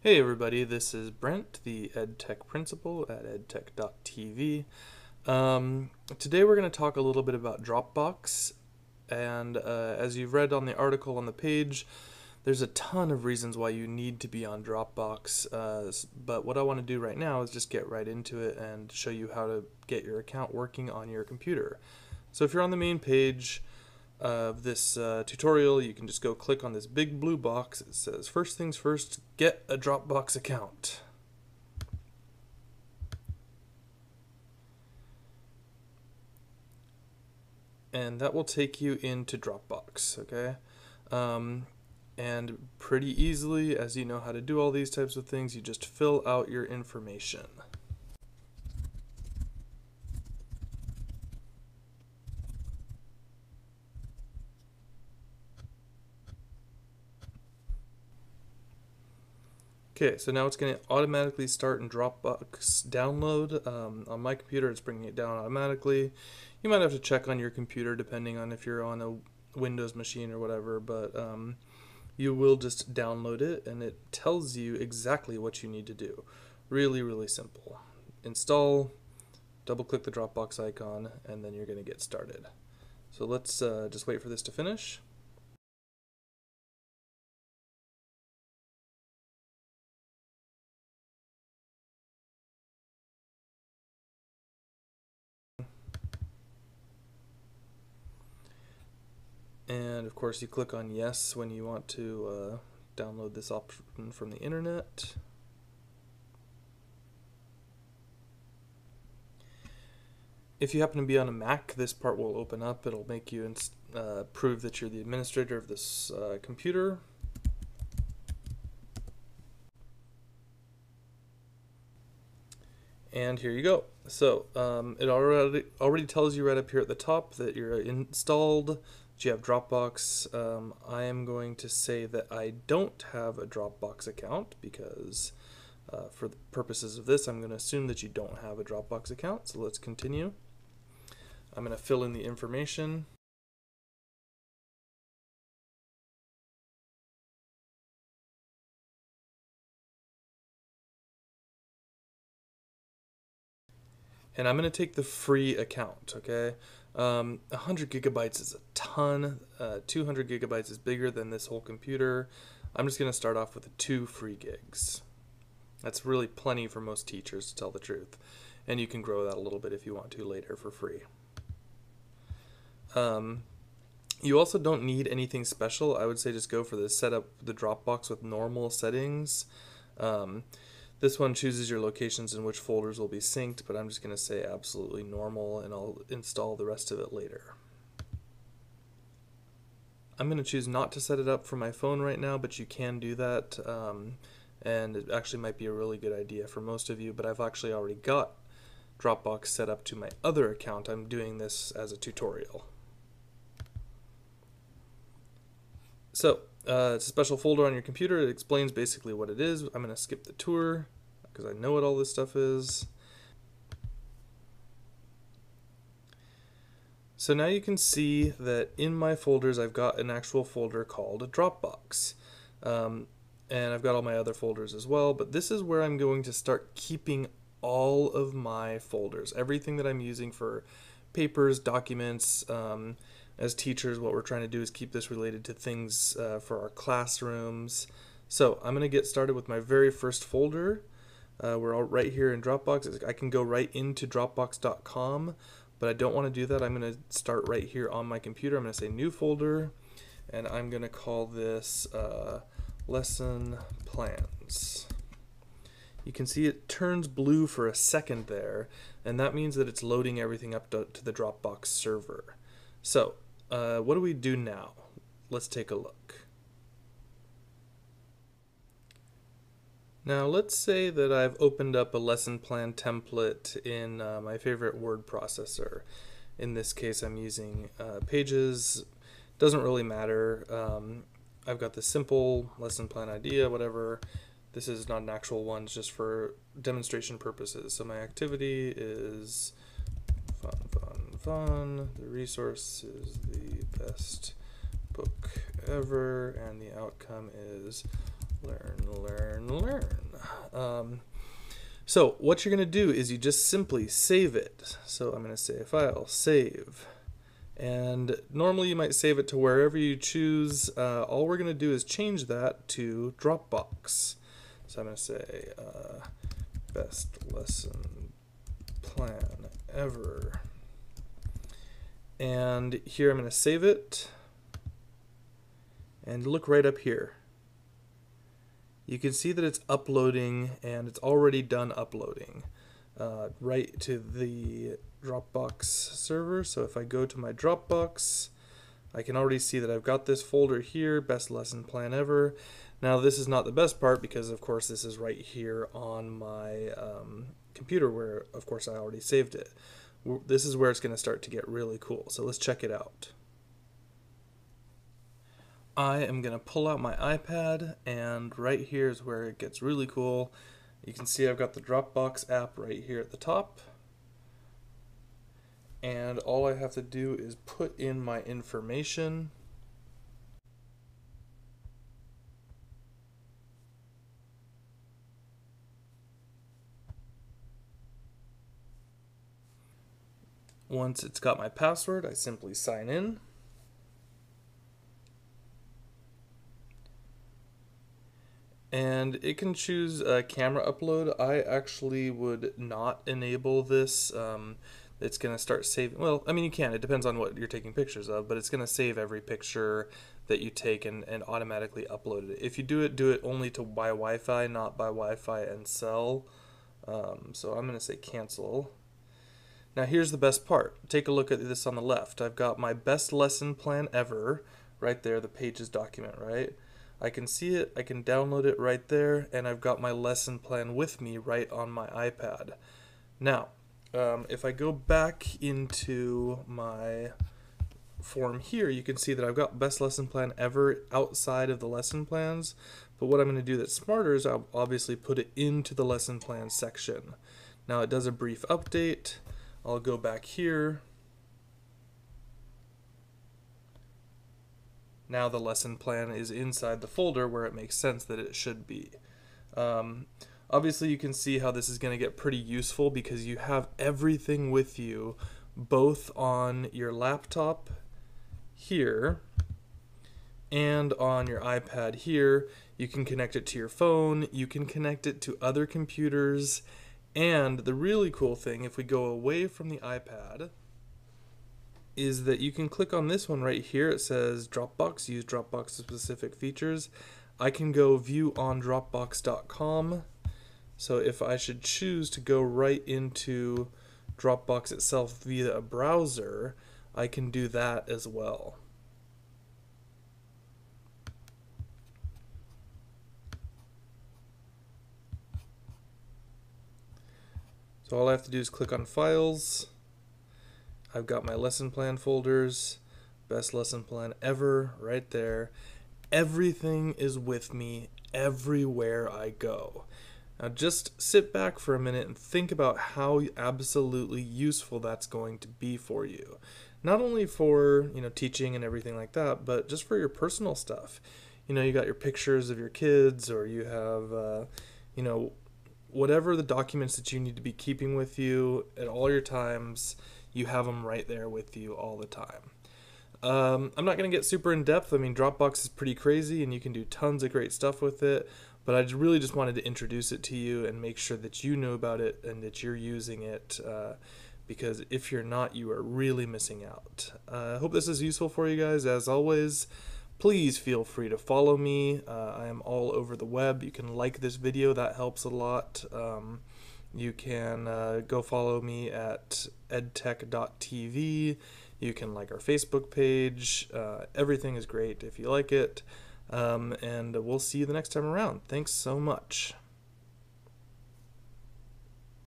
Hey everybody, this is Brent, the EdTech principal at EdTech.tv. Today we're going to talk a little bit about Dropbox, and as you've read on the article on the page, there's a ton of reasons why you need to be on Dropbox, but what I want to do right now is just get right into it and show you how to get your account working on your computer. So if you're on the main page of this tutorial, you can just go click on this big blue box. It says, first things first, get a Dropbox account. And that will take you into Dropbox, okay? And pretty easily, as you know how to do all these types of things, you just fill out your information. Okay, so now it's going to automatically start in Dropbox download. On my computer, it's bringing it down automatically. You might have to check on your computer depending on if you're on a Windows machine or whatever, but you will just download it and it tells you exactly what you need to do. Really, really simple. Install, double click the Dropbox icon, and then you're going to get started. So let's just wait for this to finish. And of course you click on yes when you want to download this option from the internet. If you happen to be on a Mac, this part will open up. It'll make you prove that you're the administrator of this computer. And here you go. So it already tells you right up here at the top that you're installed, that you have Dropbox. I am going to say that I don't have a Dropbox account because for the purposes of this, I'm going to assume that you don't have a Dropbox account. So let's continue. I'm going to fill in the information. And I'm going to take the free account, okay? 100 gigabytes is a ton. 200 gigabytes is bigger than this whole computer. I'm just going to start off with the 2 free gigs. That's really plenty for most teachers, to tell the truth. And you can grow that a little bit if you want to later for free. You also don't need anything special. I would say just go for the setup the Dropbox with normal settings. This one chooses your locations in which folders will be synced, but I'm just going to say absolutely normal, and I'll install the rest of it later. I'm going to choose not to set it up for my phone right now, but you can do that, and it actually might be a really good idea for most of you, but I've actually already got Dropbox set up to my other account. I'm doing this as a tutorial. So, it's a special folder on your computer. It explains basically what it is. I'm going to skip the tour because I know what all this stuff is. So now you can see that in my folders I've got an actual folder called Dropbox. And I've got all my other folders as well, but this is where I'm going to start keeping all of my folders. Everything that I'm using for papers, documents, as teachers, what we're trying to do is keep this related to things for our classrooms. So I'm going to get started with my very first folder. We're all right here in Dropbox. I can go right into Dropbox.com, but I don't want to do that. I'm going to start right here on my computer. I'm going to say new folder, and I'm going to call this lesson plans. You can see it turns blue for a second there, and that means that it's loading everything up to the Dropbox server. So, what do we do now? Let's take a look. Now, let's say that I've opened up a lesson plan template in my favorite word processor. In this case, I'm using Pages. Doesn't really matter. I've got the simple lesson plan idea, whatever. This is not an actual one, it's just for demonstration purposes. So my activity is fun. The resource is the best book ever, and the outcome is learn. learn. So what you're going to do is you just simply save it. So I'm going to say file, save. And normally you might save it to wherever you choose. All we're going to do is change that to Dropbox. So I'm going to say best lesson plan ever. And here I'm going to save it. And look right up here. You can see that it's uploading, and it's already done uploading right to the Dropbox server. So if I go to my Dropbox, I can already see that I've got this folder here, best lesson plan ever. Now this is not the best part because of course this is right here on my computer where of course I already saved it. This is where it's going to start to get really cool. So let's check it out. I am going to pull out my iPad, and right here is where it gets really cool. You can see I've got the Dropbox app right here at the top. And all I have to do is put in my information. Once it's got my password, I simply sign in. And it can choose a camera upload. I actually would not enable this. It's going to start saving. Well, I mean, you can. It depends on what you're taking pictures of, but it's going to save every picture that you take and automatically upload it. If you do it only to by Wi-Fi, not by Wi-Fi and cell. So I'm going to say cancel. Now here's the best part. Take a look at this on the left. I've got my best lesson plan ever right there, the Pages document, right? I can see it, I can download it right there, and I've got my lesson plan with me right on my iPad. Now, if I go back into my form here, you can see that I've got best lesson plan ever outside of the lesson plans, but what I'm going to do that's smarter is I'll obviously put it into the lesson plan section. Now it does a brief update. I'll go back here. Now the lesson plan is inside the folder where it makes sense that it should be. Obviously you can see how this is going to get pretty useful because you have everything with you both on your laptop here and on your iPad here. You can connect it to your phone, you can connect it to other computers, and the really cool thing, if we go away from the iPad, is that you can click on this one right here. It says Dropbox, use Dropbox specific features. I can go view on Dropbox.com. So if I should choose to go right into Dropbox itself via a browser, I can do that as well. So all I have to do is click on Files. I've got my lesson plan folders, best lesson plan ever right there. Everything is with me everywhere I go. Now just sit back for a minute and think about how absolutely useful that's going to be for you. Not only for, teaching and everything like that, but just for your personal stuff. You got your pictures of your kids, or you have, whatever the documents that you need to be keeping with you at all your times. You have them right there with you all the time. I'm not going to get super in depth. I mean, Dropbox is pretty crazy and you can do tons of great stuff with it, but I really just wanted to introduce it to you and make sure that you know about it and that you're using it, because if you're not, you are really missing out. I hope this is useful for you guys. As always, please feel free to follow me. I am all over the web. You can like this video, that helps a lot. You can go follow me at EdTech.tv. You can like our Facebook page. Everything is great if you like it. And we'll see you the next time around. Thanks so much.